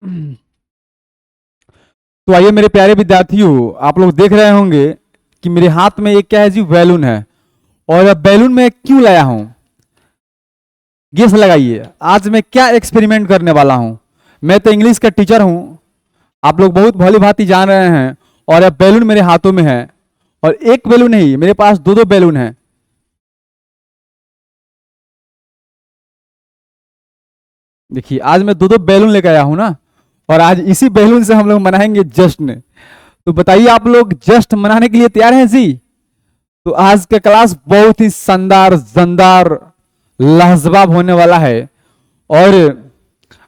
तो आइए मेरे प्यारे विद्यार्थियों, आप लोग देख रहे होंगे कि मेरे हाथ में एक क्या है जी, बैलून है। और अब बैलून में क्यों लाया हूं, गेस लगाइए। आज मैं क्या एक्सपेरिमेंट करने वाला हूं। मैं तो इंग्लिश का टीचर हूं, आप लोग बहुत भली भांति जान रहे हैं। और अब बैलून मेरे हाथों में है, और एक बैलून नहीं, मेरे पास दो दो बैलून है। देखिए, आज मैं दो दो बैलून लेकर आया हूं ना, और आज इसी बैलून से हम लोग मनाएंगे जश्न। तो बताइए, आप लोग जश्न मनाने के लिए तैयार हैं जी? तो आज का क्लास बहुत ही शानदार, जानदार, लाजवाब होने वाला है। और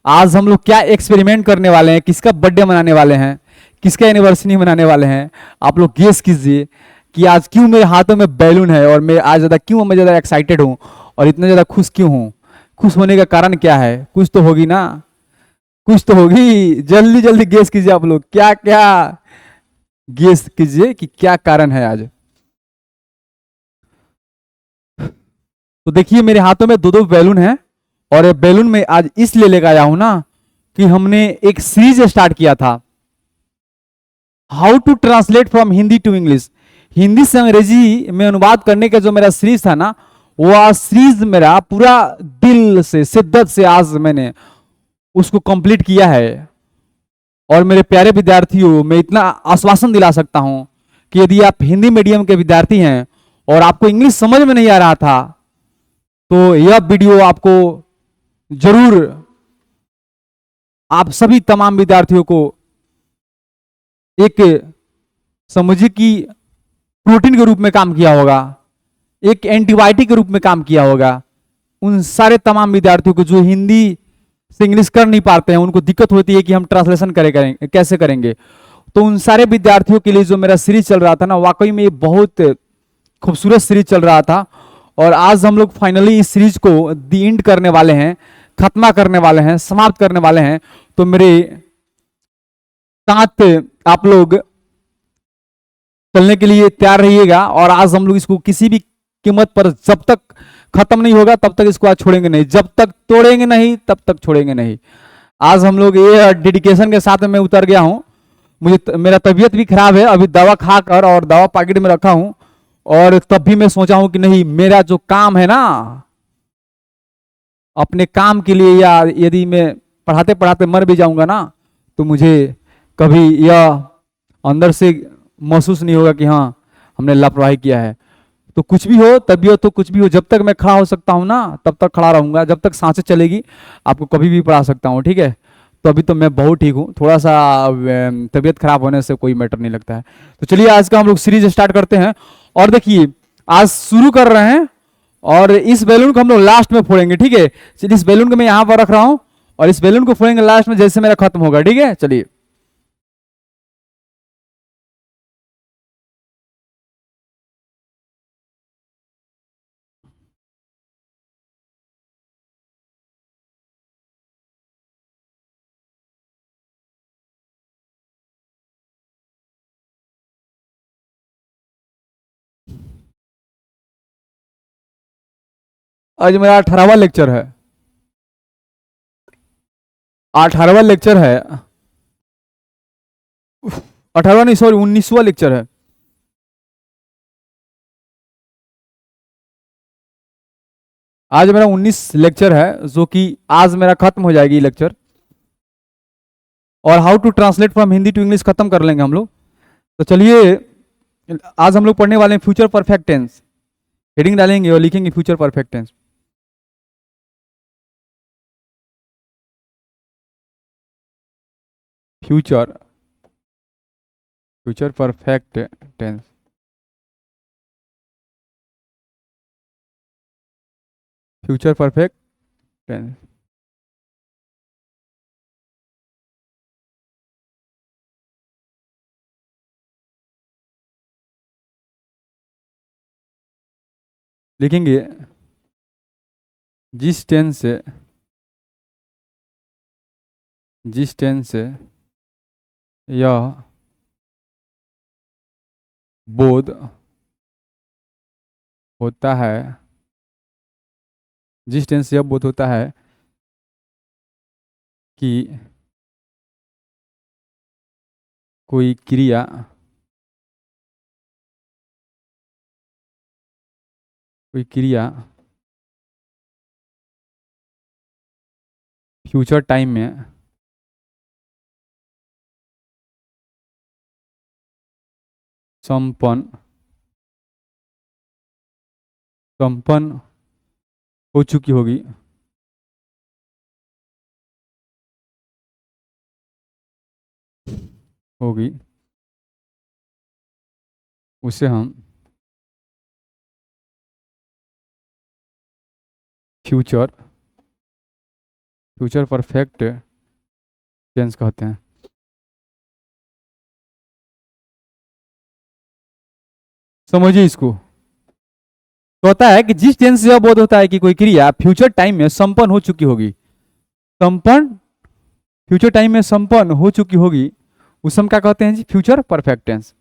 आज हम लोग क्या एक्सपेरिमेंट करने वाले हैं, किसका बर्थडे मनाने वाले हैं, किसका एनिवर्सरी मनाने वाले हैं। आप लोग गेस कीजिए कि आज क्यों मेरे हाथों में बैलून है, और मैं आज ज़्यादा क्यों, मैं ज़्यादा एक्साइटेड हूँ और इतना ज़्यादा खुश क्यों हूँ। खुश होने का कारण क्या है, कुछ तो होगी ना, कुछ तो होगी। जल्दी जल्दी गेस कीजिए आप लोग, क्या क्या गेस कीजिए कि क्या कारण है आज। तो देखिए, मेरे हाथों में दो दो बैलून है, और ये बैलून में आज इसलिए लेकर आया हूं ना कि हमने एक सीरीज स्टार्ट किया था, how to translate from Hindi to English. Hindi से अंग्रेजी में अनुवाद करने का जो मेरा सीरीज था ना, वह सीरीज मेरा पूरा दिल से, शिद्दत से आज मैंने उसको कंप्लीट किया है। और मेरे प्यारे विद्यार्थियों, मैं इतना आश्वासन दिला सकता हूं कि यदि आप हिंदी मीडियम के विद्यार्थी हैं और आपको इंग्लिश समझ में नहीं आ रहा था, तो यह वीडियो आपको जरूर, आप सभी तमाम विद्यार्थियों को एक, समझिए कि प्रोटीन के रूप में काम किया होगा, एक एंटीबायोटिक के रूप में काम किया होगा। उन सारे तमाम विद्यार्थियों को जो हिंदी से इंग्लिश कर नहीं पाते हैं, उनको दिक्कत होती है कि हम ट्रांसलेशन करेंगे कैसे करेंगे। तो उन सारे विद्यार्थियों के लिए जो मेरा सीरीज चल रहा था ना, वाकई में ये बहुत खूबसूरत सीरीज चल रहा था। और आज हम लोग फाइनली इस सीरीज को दी एंड करने वाले हैं, खत्मा करने वाले हैं, समाप्त करने वाले हैं। तो मेरे साथ आप लोग चलने के लिए तैयार रहिएगा। और आज हम लोग इसको किसी भी कीमत पर, जब तक खत्म नहीं होगा तब तक इसको आज छोड़ेंगे नहीं, जब तक तोड़ेंगे नहीं तब तक छोड़ेंगे नहीं। आज हम लोग ये डेडिकेशन के साथ मैं उतर गया हूँ। मेरा तबीयत भी खराब है, अभी दवा खाकर और दवा पैकेट में रखा हूँ। और तब भी मैं सोचा हूँ कि नहीं, मेरा जो काम है ना, अपने काम के लिए, या यदि मैं पढ़ाते पढ़ाते मर भी जाऊंगा ना, तो मुझे कभी यह अंदर से महसूस नहीं होगा कि हाँ, हमने लापरवाही किया है। तो कुछ भी हो, तबीयत तो कुछ भी हो, जब तक मैं खड़ा हो सकता हूँ ना, तब तक खड़ा रहूंगा। जब तक सांसें चलेगी, आपको कभी भी पढ़ा सकता हूँ, ठीक है। तो अभी तो मैं बहुत ठीक हूँ, थोड़ा सा तबीयत खराब होने से कोई मैटर नहीं लगता है। तो चलिए, आज का हम लोग सीरीज स्टार्ट करते हैं। और देखिए, आज शुरू कर रहे हैं, और इस बैलून को हम लोग लास्ट में फोड़ेंगे, ठीक है। चलिए, इस बैलून को मैं यहाँ पर रख रहा हूँ, और इस बैलून को फोड़ेंगे लास्ट में, जैसे मेरा खत्म होगा, ठीक है। चलिए, आज मेरा 18वां लेक्चर है। 18वां लेक्चर है। 18वां नहीं, सॉरी, 19वां लेक्चर है। आज मेरा 19 लेक्चर है, जो कि आज मेरा खत्म हो जाएगी लेक्चर। और how to translate from Hindi to English खत्म कर लेंगे हम लोग। तो चलिए, आज हम लोग पढ़ने वाले हैं फ्यूचर परफेक्ट टेंस। हेडिंग डालेंगे और लिखेंगे future perfect tense. Future, future perfect tense, future perfect tense. लिखेंगे, जिस टेंस से, जिस टेंस से यह बोध होता है, जिस टेंस से यह बोध होता है कि कोई क्रिया फ्यूचर टाइम में संपन्न हो चुकी होगी उसे हम फ्यूचर परफेक्ट टेंस कहते हैं। समझिए इसको। तो होता है कि जिस टेंस से यह बोध होता है कि कोई क्रिया फ्यूचर टाइम में संपन्न हो चुकी होगी, फ्यूचर टाइम में संपन्न हो चुकी होगी, उसे हम क्या कहते हैं जी? Future perfect tense.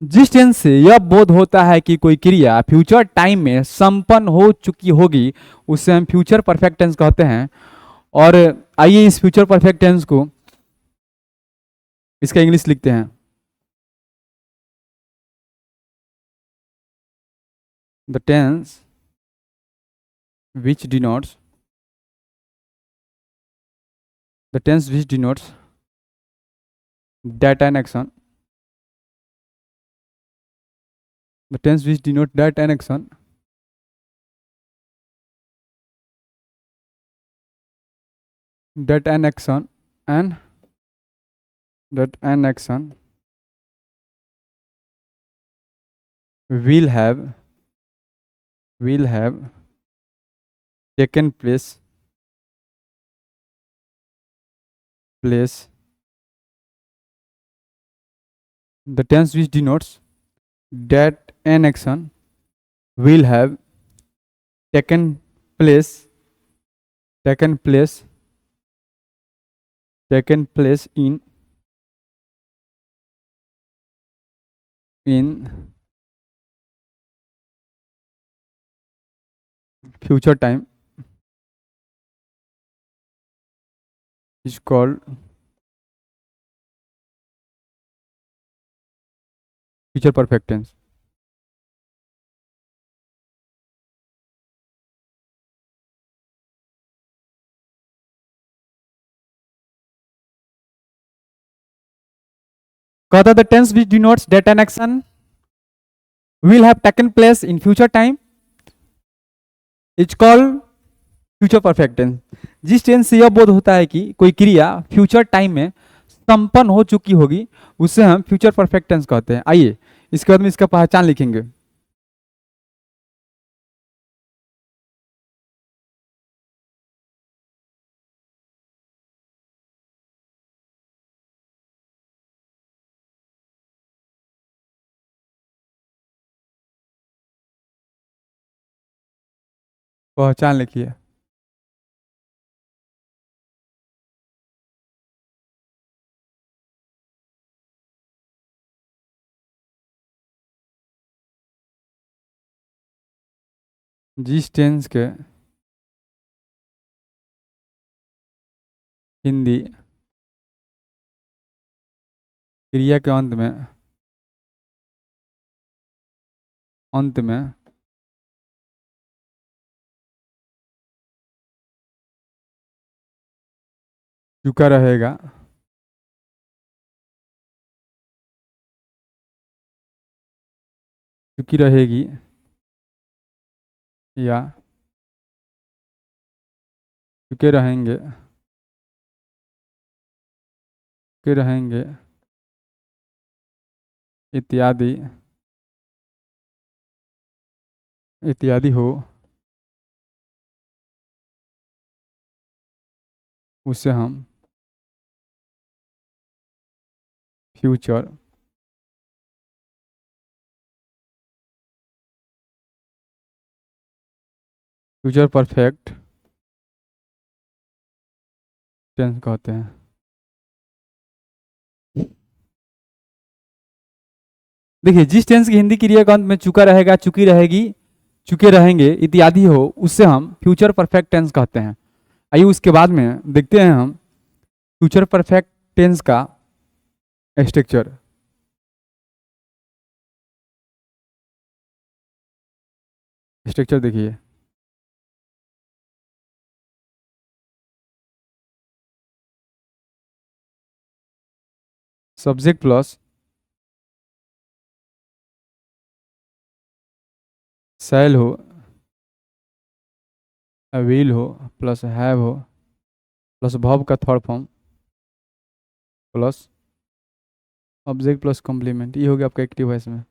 जिस टेंस से यह बोध होता है कि कोई क्रिया फ्यूचर टाइम में संपन्न हो चुकी होगी, उसे हम फ्यूचर परफेक्ट टेंस कहते हैं। और आइए इस फ्यूचर परफेक्ट टेंस को इसका इंग्लिश लिखते हैं। The tense which denotes that an action that an action will have taken place the tense which denotes that an action will have taken place in future time is called future perfect tense। कहता the tense which denotes that an action will have taken place in future time is called future perfect tense. जिस tense से यह बोध होता है कि कोई क्रिया फ्यूचर टाइम में संपन्न हो चुकी होगी, उसे हम फ्यूचर परफेक्ट टेंस कहते हैं। आइए इसके बाद में इसका पहचान लिखेंगे। पहचान लिखिए। जिस टेंस के हिंदी क्रिया के अंत में चुका रहेगा, चुकी रहेगी या चुके रहेंगे इत्यादि हो, उसे हम फ्यूचर परफेक्ट टेंस कहते हैं। देखिए, जिस टेंस की हिंदी क्रिया का अंत में चुका रहेगा, चुकी रहेगी, चुके रहेंगे इत्यादि हो, उससे हम फ्यूचर परफेक्ट टेंस कहते हैं। आइए उसके बाद में देखते हैं हम फ्यूचर परफेक्ट टेंस का स्ट्रक्चर। स्ट्रक्चर देखिए, सब्जेक्ट प्लस सेल हो, विल हो, प्लस हैव हो, प्लस वर्ब का third form, plus object plus complement, ये हो गया आपका एक्टिव वॉइस में।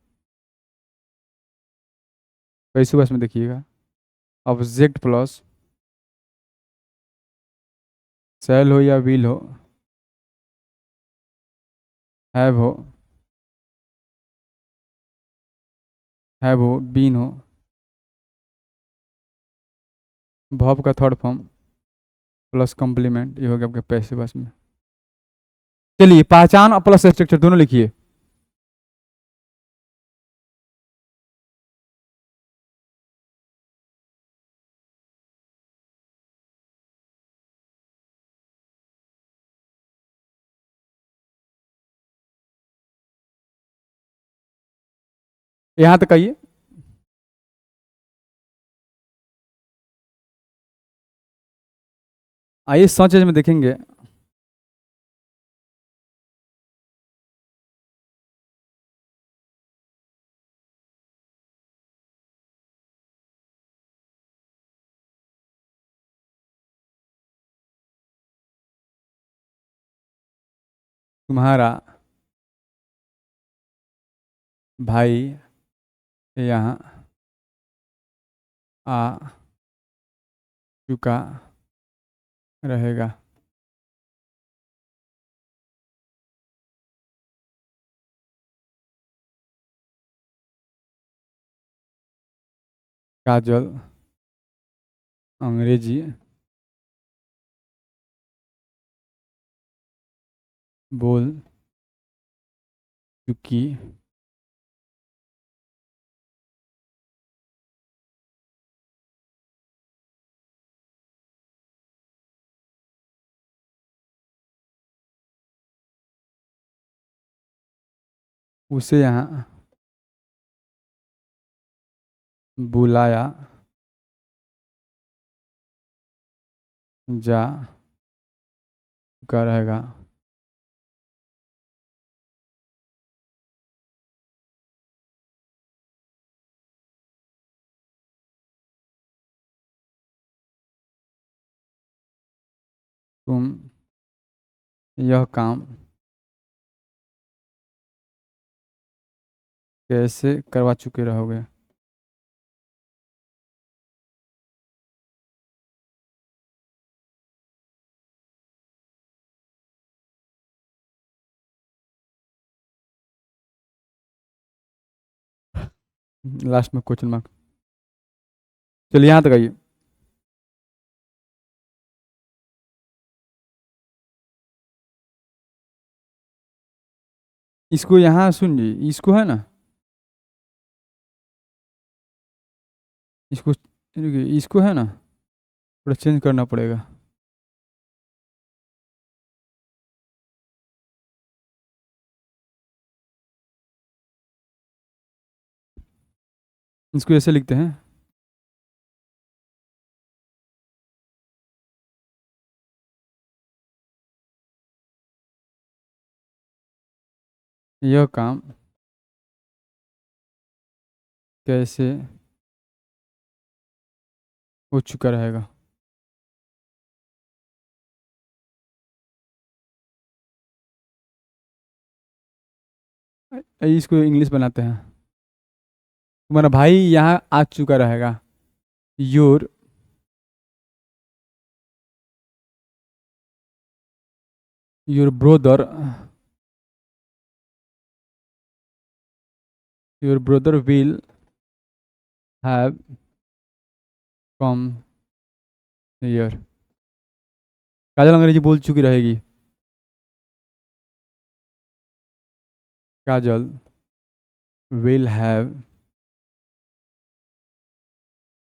पैसिव वॉइस में देखिएगा, ऑब्जेक्ट प्लस सेल हो या विल हो, हैव हो, बीन हो, वर्ब का थर्ड फॉर्म प्लस कॉम्प्लीमेंट, ये हो गया आपके पैसिव वॉइस में। चलिए पहचान और प्लस स्ट्रक्चर दोनों लिखिए। यहां तक आइए। आइए सर्च में देखेंगे। तुम्हारा भाई यहाँ आ चुका रहेगा। काजल अंग्रेजी बोल चुकी उसे यहाँ बुलाया जा चुका रहेगा। तुम यह काम कैसे करवा चुके रहोगे। लास्ट में क्वेश्चन मार्क। चलिए यहाँ तक आइए। इसको यहाँ सुनिए, इसको है ना, इसको इसको है ना, थोड़ा चेंज करना पड़ेगा। इसको ऐसे लिखते हैं, यह काम कैसे हो चुका रहेगा। इसको इंग्लिश बनाते हैं। तुम्हारा भाई यहाँ आ चुका रहेगा। Your your brother will have come here. Kajal अंग्रेजी बोल चुकी रहेगी। Kajal will have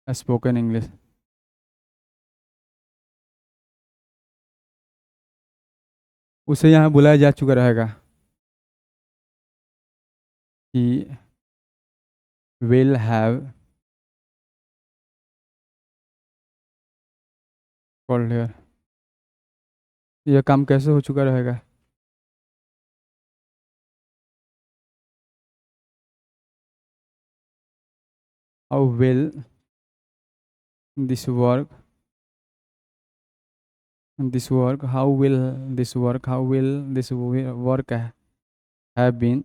spoken English. उसे यहाँ बुलाया जा चुका रहेगा। he will have called here। यह काम कैसे हो चुका रहेगा? How will this work? This work? How will this work? How will this work have been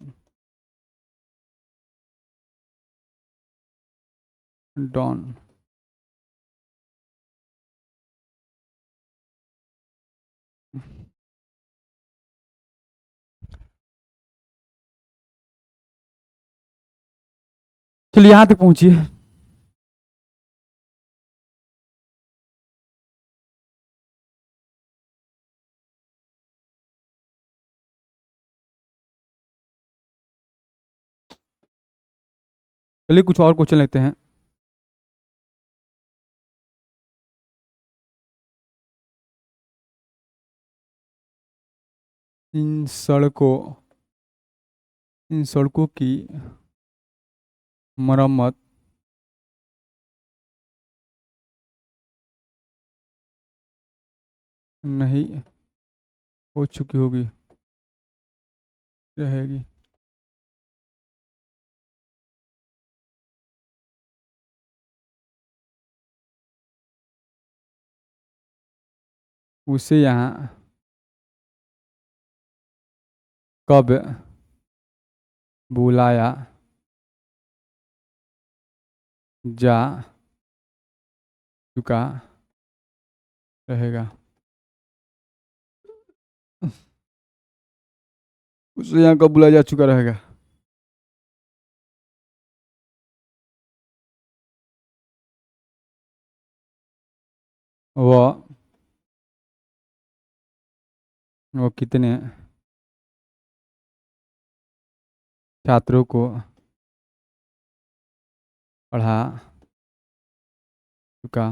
done? चलिए यहाँ तक पहुंचिए। चलिए कुछ और क्वेश्चन लेते हैं। इन सड़कों की मरम्मत नहीं हो चुकी होगी रहेगी। उसे यहाँ कब बुलाया जा चुका रहेगा? उसे यहाँ कब बुलाया जा चुका रहेगा? वह वो कितने छात्रों को पढ़ा चुका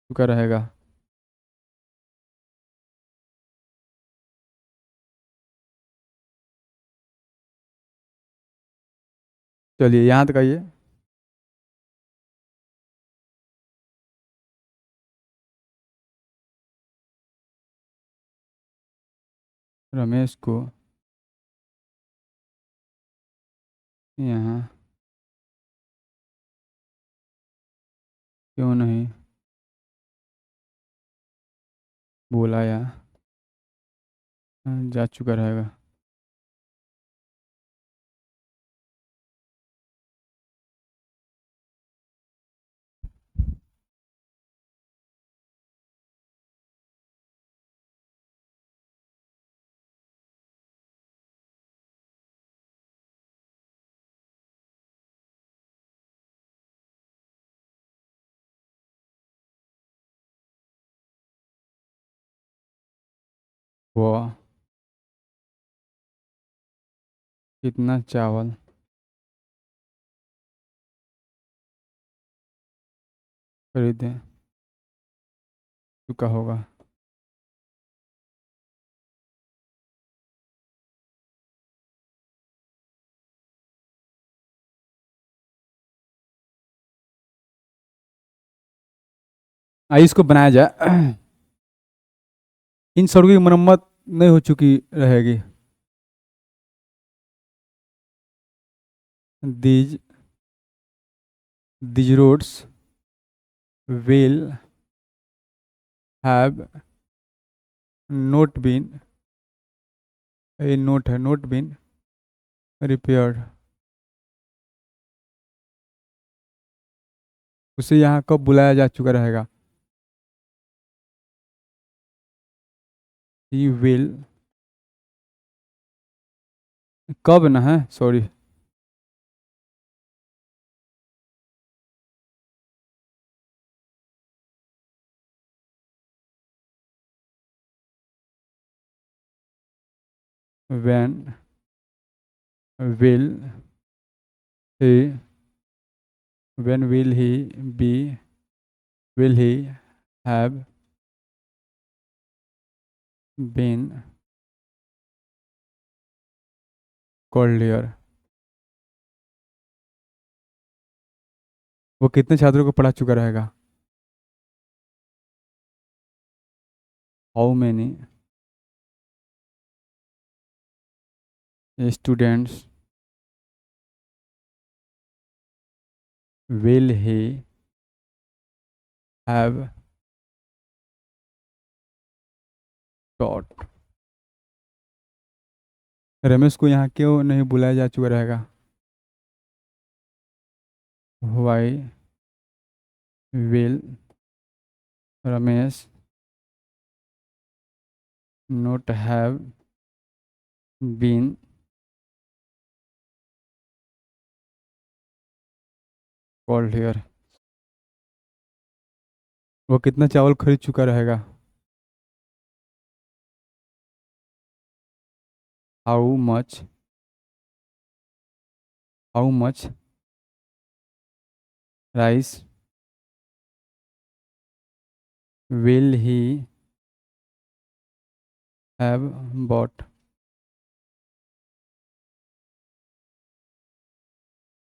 चुका रहेगा? चलिए यहाँ तक आइए। रमेश को यहाँ क्यों नहीं बुलाया जा चुका रहेगा? वह कितना चावल खरीद चुका होगा? आइए इसको बनाया जाए। इन सड़कों की मरम्मत नहीं हो चुकी रहेगी। these these roads will have not been a note है not been repaired। उसे यहाँ कब बुलाया जा चुका रहेगा? he will कब ना है sorry when will he when will he be will he have been called year. वो कितने छात्रों को पढ़ा चुका रहेगा? How many students will he have taught? Ramesh को यहाँ क्यों नहीं बुलाया जा चुका रहेगा? Why will Ramesh not have been called here? वो कितना चावल खरीद चुका रहेगा? How much rice will he have bought?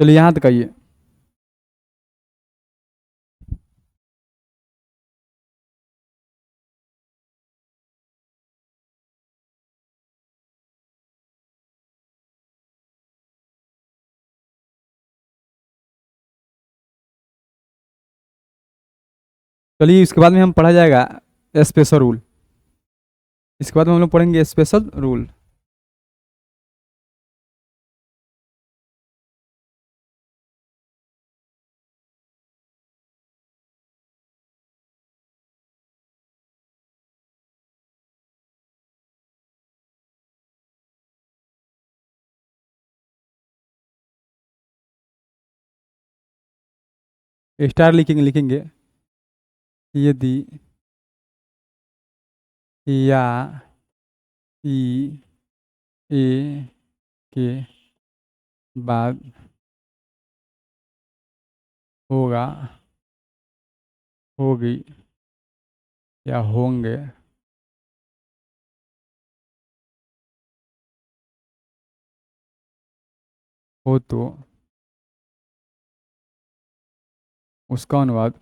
चलिए यहाँ तक आइए। चलिए इसके बाद में हम पढ़ा जाएगा स्पेशल रूल। इसके बाद में हम लोग पढ़ेंगे स्पेशल रूल। स्टार लिखेंगे लिखेंगे यदि या ई ए के बाद होगा होगी या होंगे हो तो उसका अनुवाद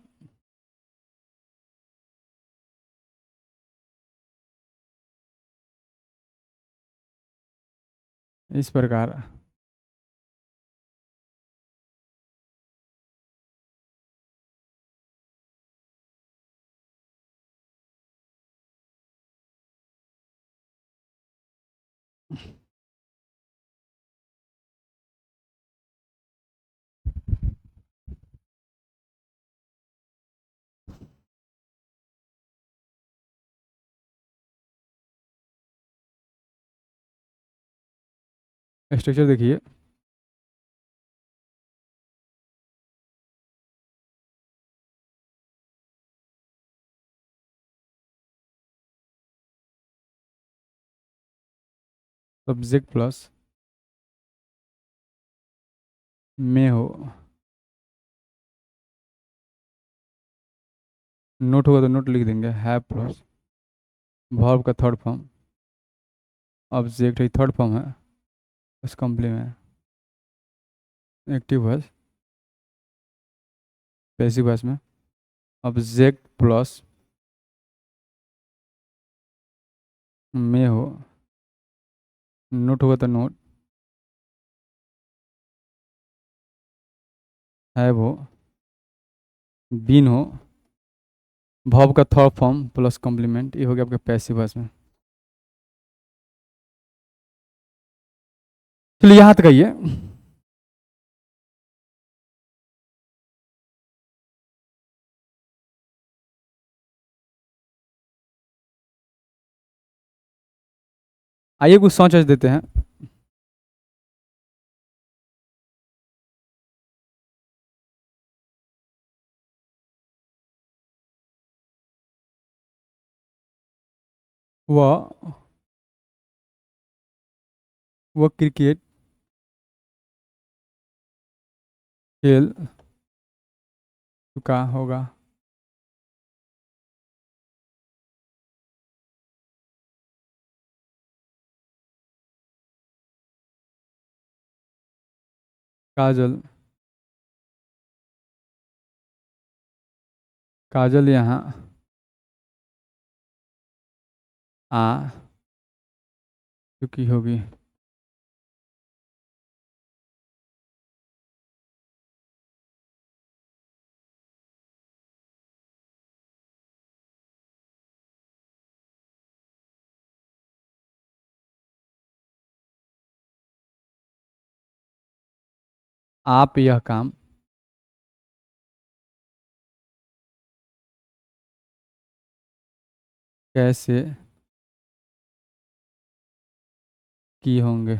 इस प्रकार स्ट्रक्चर देखिए। सब्जेक्ट प्लस में हो, नोट होगा तो नोट लिख देंगे, है प्लस वर्ब का थर्ड फॉर्म, ऑब्जेक्ट है थर्ड फॉर्म है, बस complement, active voice, passive voice में ऑब्जेक्ट प्लस में हो, नोट होगा तो नोट, है वो, बीन हो, वर्ब का थर्ड फॉर्म प्लस कॉम्प्लीमेंट, ये हो गया आपके पैसिव वॉइस में। चलिए यहाँ तक आइए। आइए कुछ सोच देते हैं। वह वह क्रिकेट खेल चुका होगा। काजल, काजल यहाँ आ चुकी होगी। आप यह काम कैसे किए होंगे।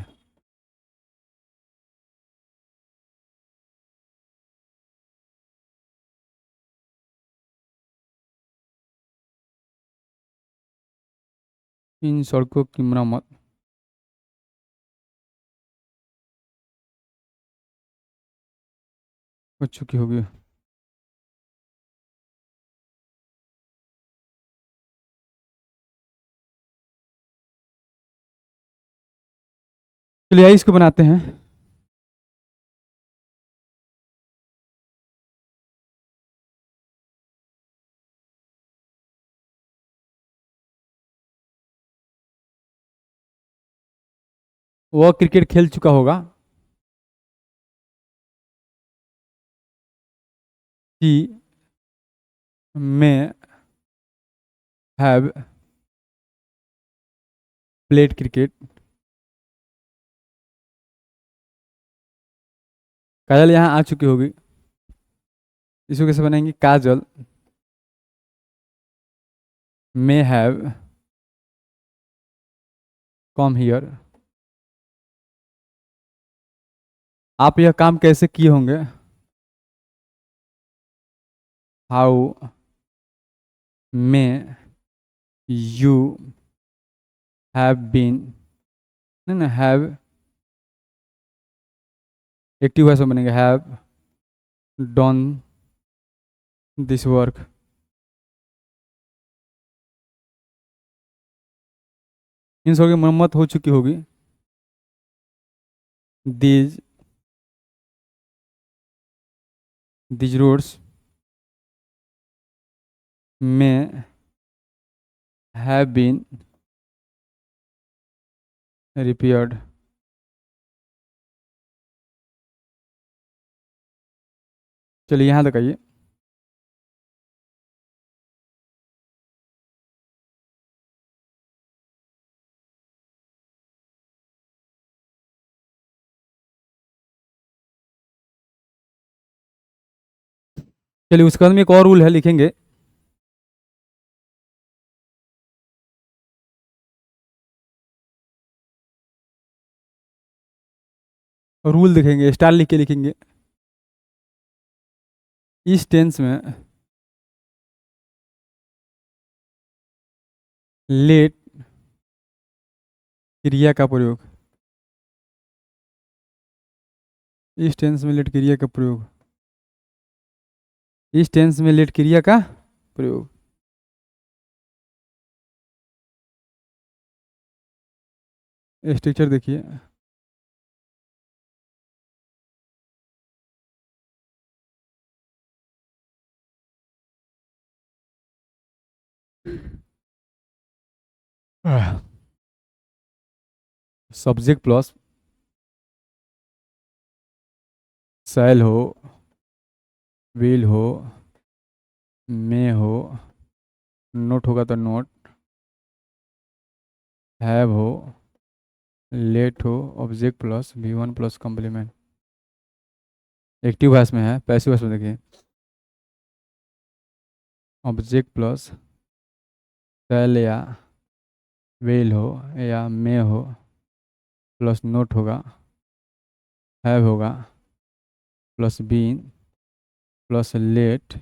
इन सड़कों की मरम्मत हो चुकी होगी। चलिए आइए इसको बनाते हैं। वह क्रिकेट खेल चुका होगा कि मैं हैव प्लेड क्रिकेट। काजल यहाँ आ चुकी होगी। इसको कैसे बनाएंगे, काजल मे हैव कम हियर। आप यह काम कैसे किए होंगे। How may you have been, नहीं ना हैव, एक्टिव वॉइस में बनेंगे हैव डन दिस वर्क। इन सब की मरम्मत हो चुकी होगी। These these roads may have been repaired. चलिए यहाँ तक आइए। चलिए उसके बाद में एक और रूल है, लिखेंगे रूल, लिखेंगे स्टार लिख के लिखेंगे। इस टेंस में लेट क्रिया का प्रयोग, इस टेंस में लेट क्रिया का प्रयोग, इस टेंस में लेट क्रिया का प्रयोग। स्ट्रक्चर देखिए, सब्जेक्ट प्लस शैल हो, विल हो, मे हो, नोट होगा तो नोट, हैव हो, लेट हो, object plus V1 plus complement. Active voice में है, पैसिव वॉइस में देखिए ऑब्जेक्ट प्लस शैल या विल हो या मे हो प्लस नोट होगा, हैव होगा plus been plus let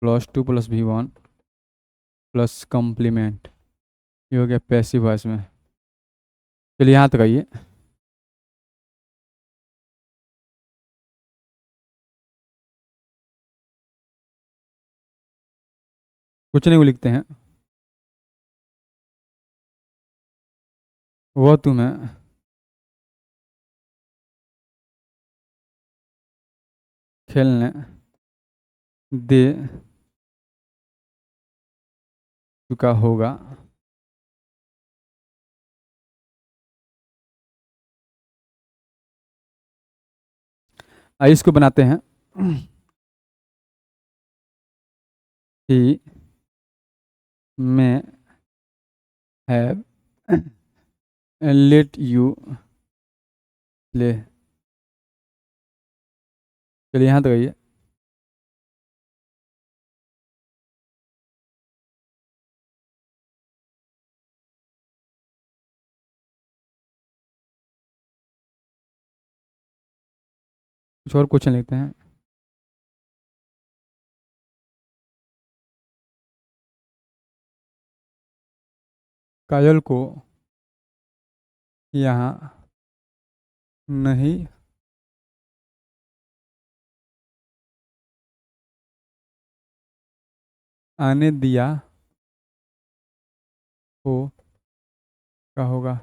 plus 2 plus V1 plus complement. ये हो गया पैसिव वॉइस में। चलिए यहाँ तक आइए। कुछ नहीं, वो लिखते हैं वो तुम्हें खेलने दे चुका होगा। आइए इसको बनाते हैं। ही may have let you ले, चलिए यहाँ तक आइए। कुछ और क्वेश्चन लिखते हैं। काजल को यहाँ नहीं आने दिया हो का होगा।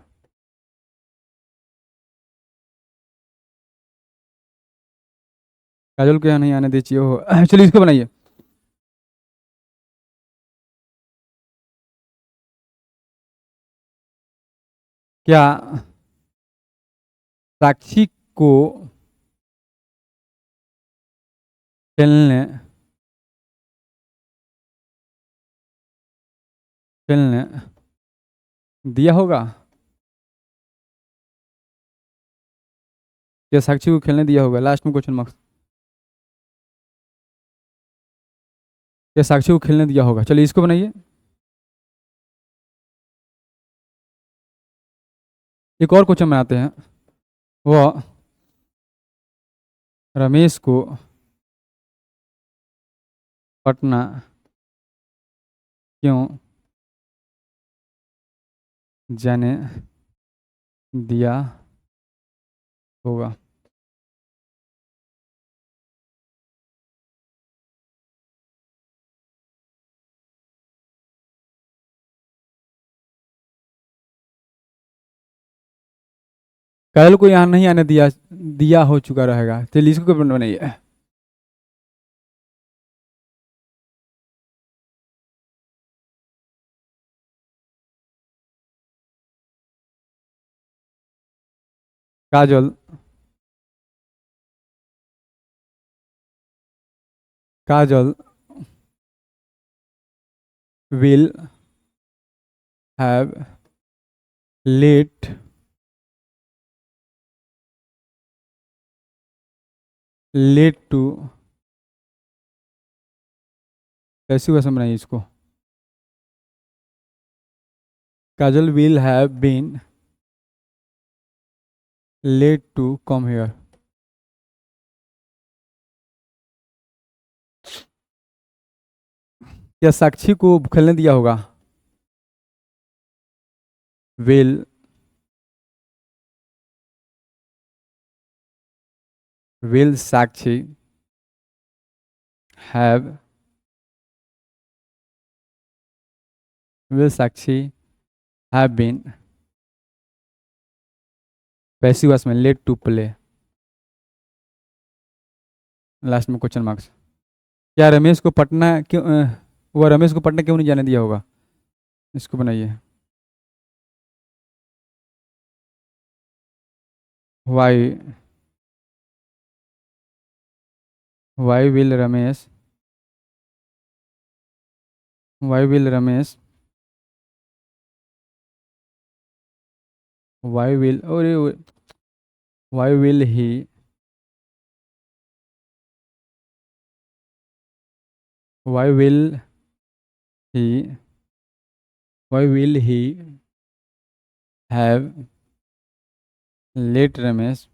काजल को यहाँ नहीं आने दीजिए हो। चलिए इसको बनाइए। क्या साक्षी को खेलने खेलने दिया होगा? क्या साक्षी को खेलने दिया होगा, लास्ट में क्वेश्चन मार्क्स। क्या साक्षी को खेलने दिया होगा, चलिए इसको बनाइए। एक और क्वेश्चन बनाते हैं। वह रमेश को पटना क्यों जाने दिया होगा? काजल को यहाँ नहीं आने दिया दिया हो चुका रहेगा, चलिए इसको बनाइए। Kajal Kajal will have late to, कैसी भाषा में बनाइए इसको। काजल will have been late to come here। क्या साक्षी को खेलने दिया होगा? will will Sakshi have will Sakshi have been, passive voice में लेट टू प्ले, लास्ट में क्वेश्चन मार्क्स। क्या रमेश को पटना क्यों वह रमेश को पटना क्यों नहीं जाने दिया होगा, इसको बनाइए। Why why will Ramesh why will Ramesh why will और why will he why will he why will he have let Ramesh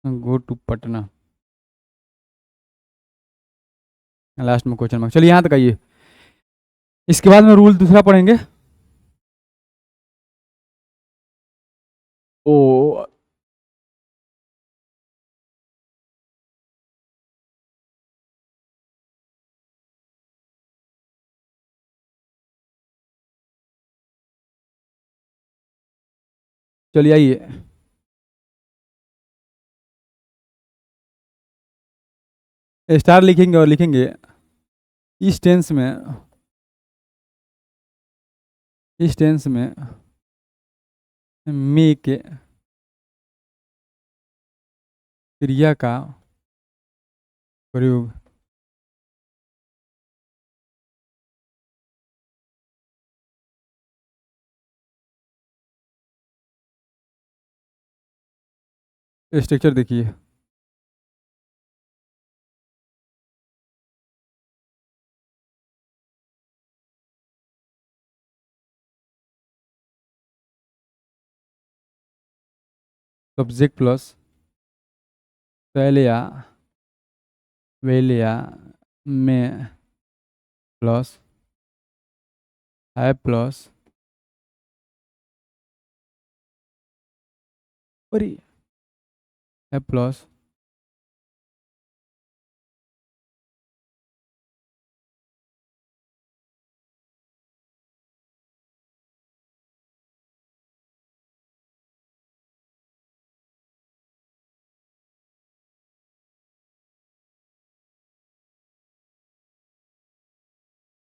go to Patna, last में क्वेश्चन मार्क। चलिए यहाँ तक आइए। इसके बाद में रूल दूसरा पढ़ेंगे। ओ चलिए आइए। स्टार लिखेंगे और लिखेंगे इस टेंस में, इस टेंस में मे के क्रिया का प्रयोग स्ट्रक्चर देखिए। सब्जेक्ट प्लस पहलिया वेलिया में प्लस है प्लस और है प्लस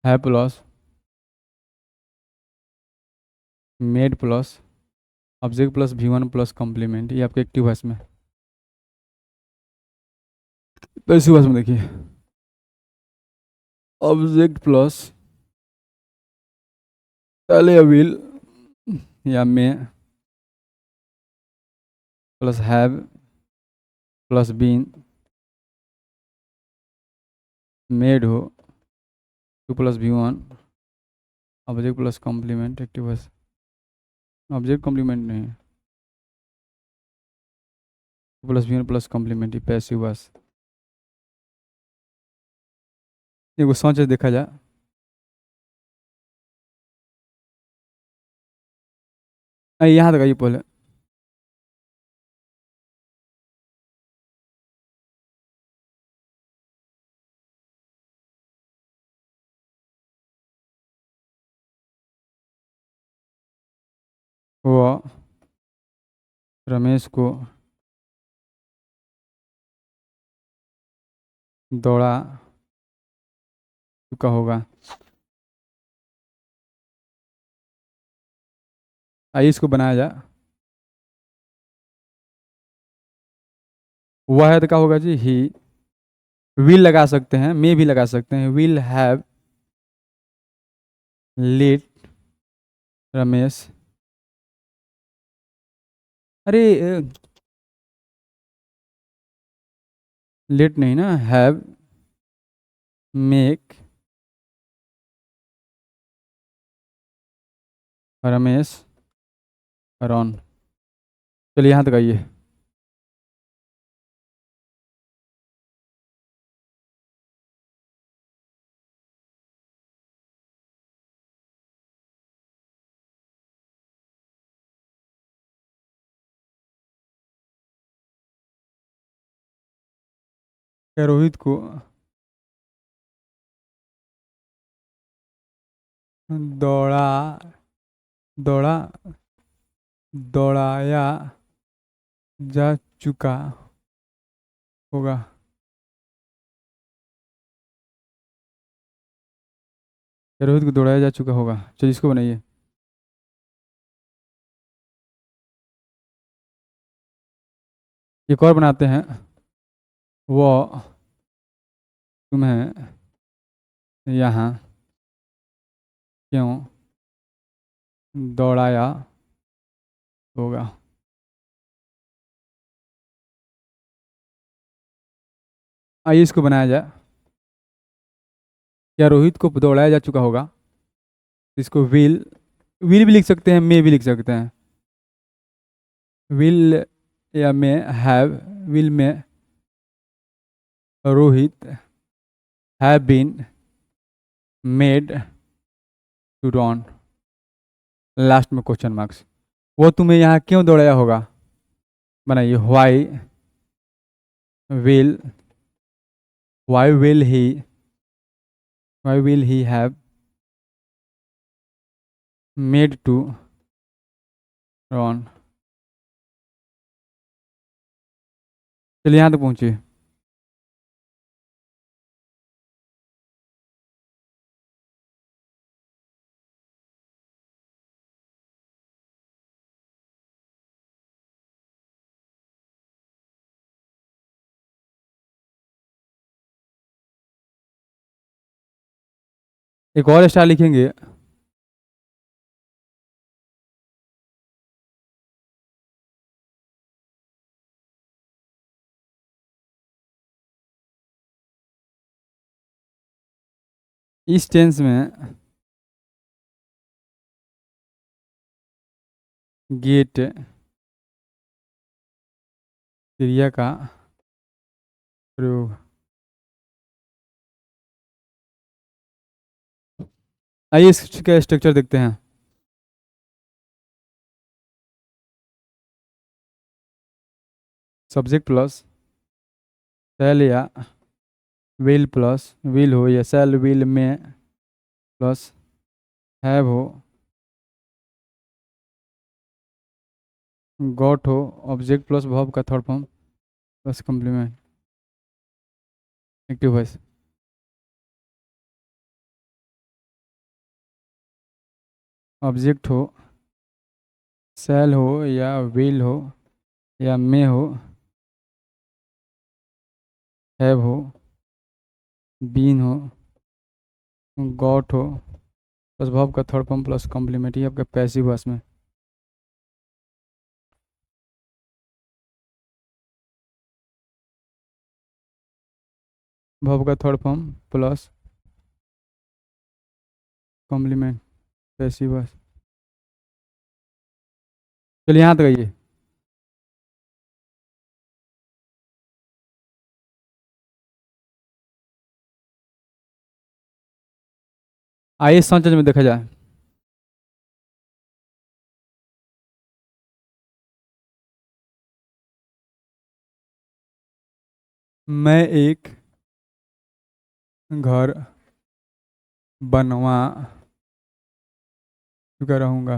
है plus made plus object plus V1 plus complement, ये आपके एक्टिव वॉइस में। पैसिव वॉइस में देखिए ऑब्जेक्ट प्लस पहले विल या may plus have plus been made हो 2 plus V1 object plus complement active voice. Object complement नहीं, 2 प्लस V1 प्लस कॉम्प्लीमेंट, ये पैसिव वॉइस। एगो सोच देखा जाए, यहाँ तक आइए पहले। वो रमेश को दौड़ा चुका होगा। आइए इसको बनाया जाए। वह है तो क्या होगा जी, ही विल लगा सकते हैं, मे भी लगा सकते हैं, विल हैव लेट रमेश, अरे लेट नहीं ना, हैव मेक रमेश रन। चलिए यहाँ तक आइए। क्या रोहित को दौड़ा दौड़ा दौड़ाया जा चुका होगा। क्या रोहित को दौड़ाया जा चुका होगा, चलिए इसको बनाइए। एक और बनाते हैं, वो तुम्हें यहाँ क्यों दौड़ाया होगा। आइए इसको बनाया जाए। क्या रोहित को दौड़ाया जा चुका होगा, इसको विल भी लिख सकते हैं, मे भी लिख सकते हैं। विल या मे have, will may Rohit have been made to run, last में क्वेश्चन मार्क्स। वो तुम्हें यहाँ क्यों दौड़ाया होगा, बनाइए will why will he why will he have made to run. चलिए यहाँ तक पहुँचिए। एक और स्टार लिखेंगे। इस टेंस में गेट क्रिया का प्रयोग। आइए इसका स्ट्रक्चर देखते हैं। सब्जेक्ट प्लस सेल या विल प्लस विल हो या shall will may plus have हो, गॉट हो, ऑब्जेक्ट प्लस वर्ब का third form plus complement active voice. Object हो, सेल हो या विल हो या मे हो, हैव हो, बीन हो, गॉट हो प्लस वर्ब का थर्ड फॉर्म प्लस कॉम्प्लीमेंट, ये आपका पैसिव वॉइस में। वर्ब का third form plus complement passive voice. चलिए यहाँ तक आइए। आइए सेंटेंस में देखा जाए। मैं एक घर बनवा चुका रहूँगा।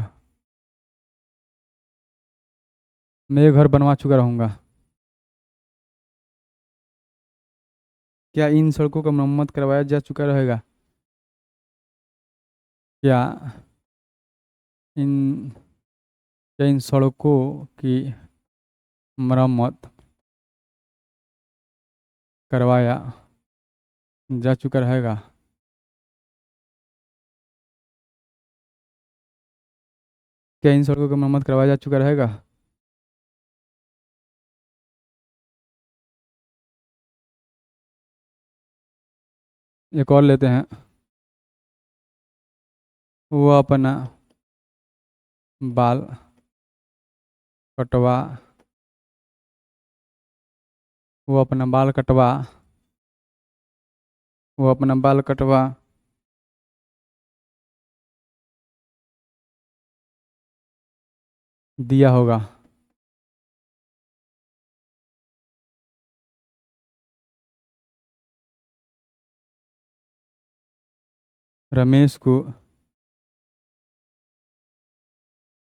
मैं एक घर बनवा चुका रहूँगा। क्या इन सड़कों का मरम्मत करवाया जा चुका रहेगा? क्या इन क्या इन सड़कों की मरम्मत करवाया जा चुका रहेगा? क्या इन सड़कों का मरम्मत करवाया जा चुका रहेगा? एक और लेते हैं। वो अपना बाल कटवा वो अपना बाल कटवा वो अपना बाल कटवा दिया होगा। रमेश को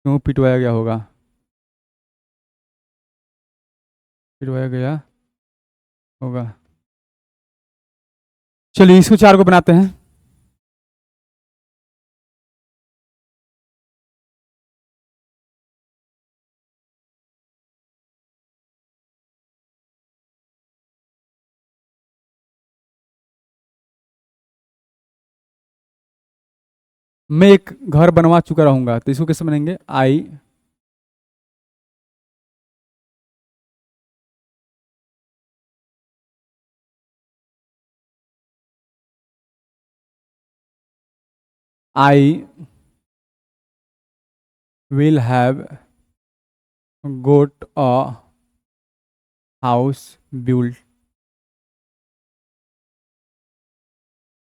क्यों पिटवाया गया होगा? पिटवाया गया होगा। चलिए इसको चार को बनाते हैं। मैं एक घर बनवा चुका रहूंगा, तो इसको कैसे बनेंगे? I will have got a house build.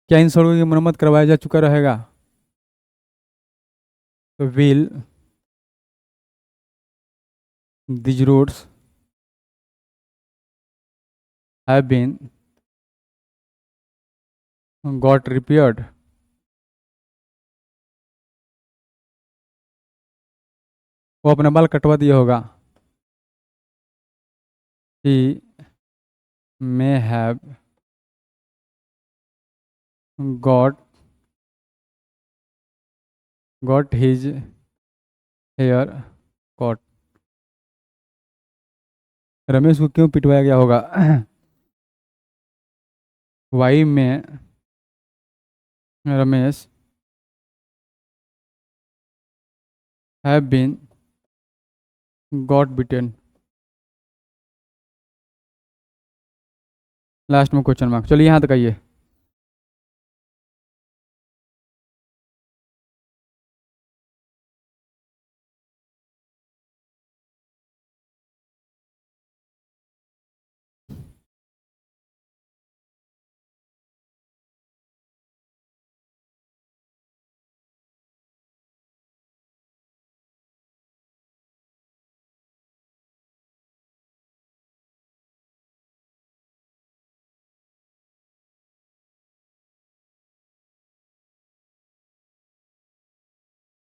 क्या इन सड़कों की मरम्मत करवाया जा चुका रहेगा? तो will these roads have been got repaired. वो अपना बाल कटवा दिया होगा। ही may have got his hair cut। Ramesh को क्यों पिटवाया गया होगा? Why may Ramesh have been got beaten, last में क्वेश्चन मार्क। चलिए यहाँ तक आइए।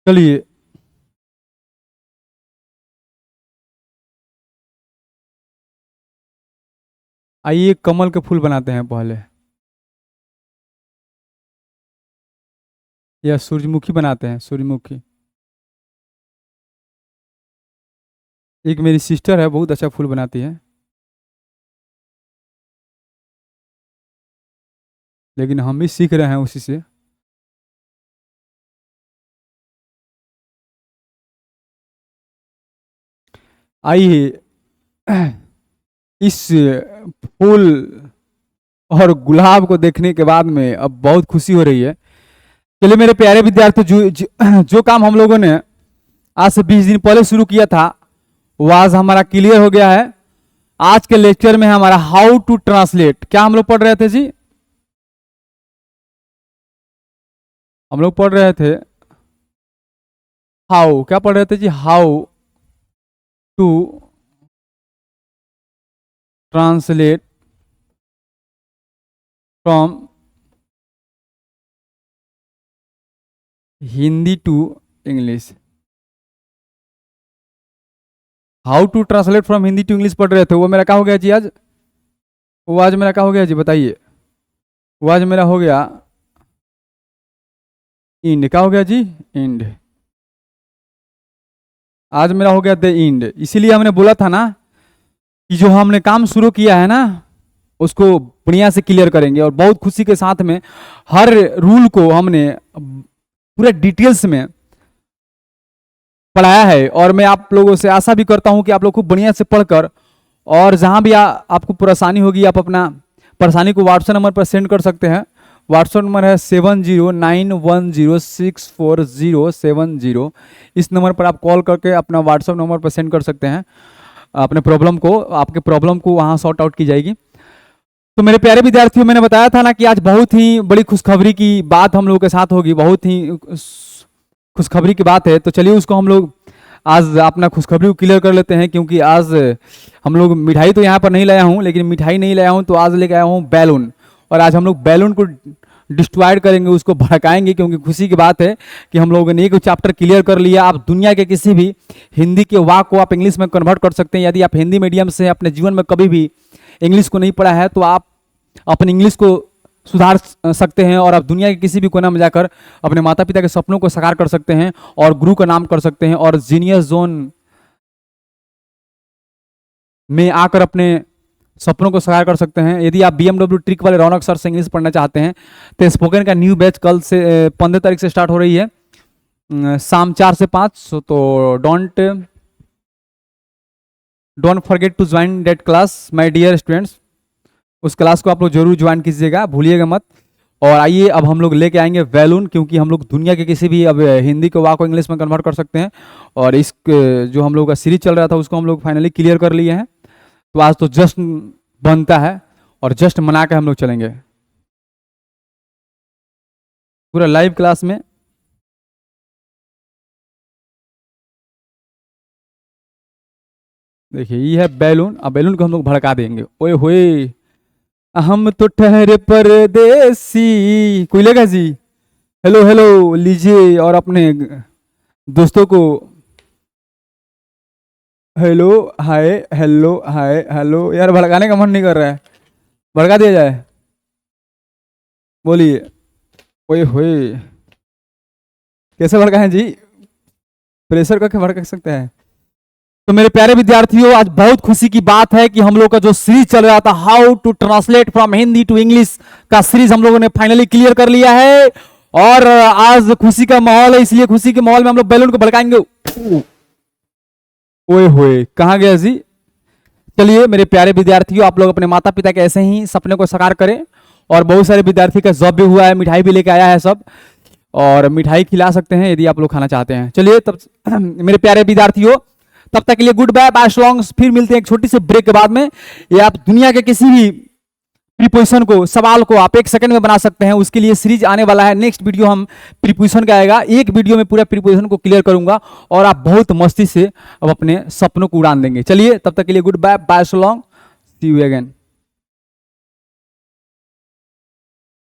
चलिए आइए कमल के फूल बनाते हैं पहले, या सूरजमुखी बनाते हैं, सूरजमुखी। एक मेरी सिस्टर है, बहुत अच्छा फूल बनाती है, लेकिन हम भी सीख रहे हैं उसी से। आइए इस फूल और गुलाब को देखने के बाद में अब बहुत खुशी हो रही है। चलिए मेरे प्यारे विद्यार्थी, जो काम हम लोगों ने आज से 20 दिन पहले शुरू किया था वो आज हमारा क्लियर हो गया है। आज के लेक्चर में हमारा हाउ टू ट्रांसलेट, क्या हम लोग पढ़ रहे थे जी? हम लोग पढ़ रहे थे हाउ, क्या पढ़ रहे थे जी? How to translate from Hindi to English. How to translate from Hindi to English पढ़ रहे थे, वो मेरा क्या हो गया जी आज? वो आज मेरा क्या हो गया जी, बताइए? वो आज मेरा हो गया इंड। क्या हो गया जी? इंड। आज मेरा हो गया द इंड। इसीलिए हमने बोला था ना कि जो हमने काम शुरू किया है ना उसको बढ़िया से क्लियर करेंगे, और बहुत खुशी के साथ में हर रूल को हमने पूरे डिटेल्स में पढ़ाया है। और मैं आप लोगों से आशा भी करता हूं कि आप लोग खूब बढ़िया से पढ़कर, और जहां भी आपको परेशानी होगी आप अपना परेशानी को व्हाट्सएप नंबर पर सेंड कर सकते हैं। व्हाट्सएप नंबर है 7091064070। इस नंबर पर आप कॉल करके अपना व्हाट्सएप नंबर पर सेंड कर सकते हैं अपने प्रॉब्लम को, आपके प्रॉब्लम को वहाँ सॉर्ट आउट की जाएगी। तो मेरे प्यारे विद्यार्थियों, मैंने बताया था ना कि आज बहुत ही बड़ी खुशखबरी की बात हम लोगों के साथ होगी, बहुत ही खुशखबरी की बात है। तो चलिए उसको हम लोग आज अपना खुशखबरी को क्लियर कर लेते हैं, क्योंकि आज हम लोग मिठाई तो यहाँ पर नहीं लाया हूँ, लेकिन मिठाई नहीं लाया हूँ तो आज लेके आया हूँ बैलून। और आज हम लोग बैलून को डिस्ट्रॉयड करेंगे, उसको भड़काएंगे, क्योंकि खुशी की बात है कि हम लोगों ने एक चैप्टर क्लियर कर लिया। आप दुनिया के किसी भी हिंदी के वाक को आप इंग्लिश में कन्वर्ट कर सकते हैं। यदि आप हिंदी मीडियम से अपने जीवन में कभी भी इंग्लिश को नहीं पढ़ा है तो आप अपने इंग्लिश को सुधार सकते हैं, और आप दुनिया के किसी भी कोना में जाकर अपने माता पिता के सपनों को साकार कर सकते हैं, और गुरु का नाम कर सकते हैं, और जीनियस जोन में आकर अपने सपनों को साकार कर सकते हैं। यदि आप BMW ट्रिक वाले रौनक सर से इंग्लिश पढ़ना चाहते हैं तो स्पोकन का न्यू बैच कल से 15 तारीख से स्टार्ट हो रही है, शाम 4 से 5। तो don't forget to join that class my dear students. उस क्लास को आप लोग जरूर ज्वाइन कीजिएगा, भूलिएगा मत। और आइए अब हम लोग लेके आएंगे बैलून, क्योंकि हम लोग दुनिया के किसी भी अब हिंदी के वाक को इंग्लिश में कन्वर्ट कर सकते हैं। और इस जो हम लोग का सीरीज चल रहा था उसको हम लोग फाइनली क्लियर कर लिए हैं। तो आज तो जस्ट बनता है, और जस्ट मना के हम लोग चलेंगे पूरा लाइव क्लास में। देखिए ये है बैलून। अब बैलून को हम लोग भड़का देंगे। ओए होए, हम तो ठहरे परदेसी। कोई लेगा जी? हेलो हेलो लीजिए, और अपने दोस्तों को hello hi, hello hi, hello. यार भड़काने का मन नहीं कर रहा है, भड़का दिया जाए? बोलिए। ओए होए, कैसे भड़काएं जी? प्रेशर करके भड़का सकते हैं। तो मेरे प्यारे विद्यार्थियों, आज बहुत खुशी की बात है कि हम लोग का जो सीरीज चल रहा था how to translate from Hindi to English का सीरीज हम लोगों ने फाइनली क्लियर कर लिया है। और आज खुशी का माहौल है, इसलिए खुशी के माहौल में हम लोग बैलून को भड़काएंगे। ओए होए, कहाँ गया जी। चलिए मेरे प्यारे विद्यार्थियों, आप लोग अपने माता पिता के ऐसे ही सपने को साकार करें। और बहुत सारे विद्यार्थी का जॉब भी हुआ है, मिठाई भी लेके आया है सब, और मिठाई खिला सकते हैं यदि आप लोग खाना चाहते हैं। चलिए तब मेरे प्यारे विद्यार्थियों, तब तक के लिए good bye, bye so long. फिर मिलते हैं एक छोटी सी ब्रेक के बाद में। ये आप दुनिया के किसी भी प्रीपोजिशन को, सवाल को आप 1 सेकंड में बना सकते हैं। उसके लिए सीरीज आने वाला है, नेक्स्ट वीडियो हम प्रीपोजिशन का आएगा। एक वीडियो में पूरा प्रीपोजिशन को क्लियर करूंगा और आप बहुत मस्ती से अब अपने सपनों को उड़ान देंगे। चलिए तब तक के लिए good bye, bye so long, see you again.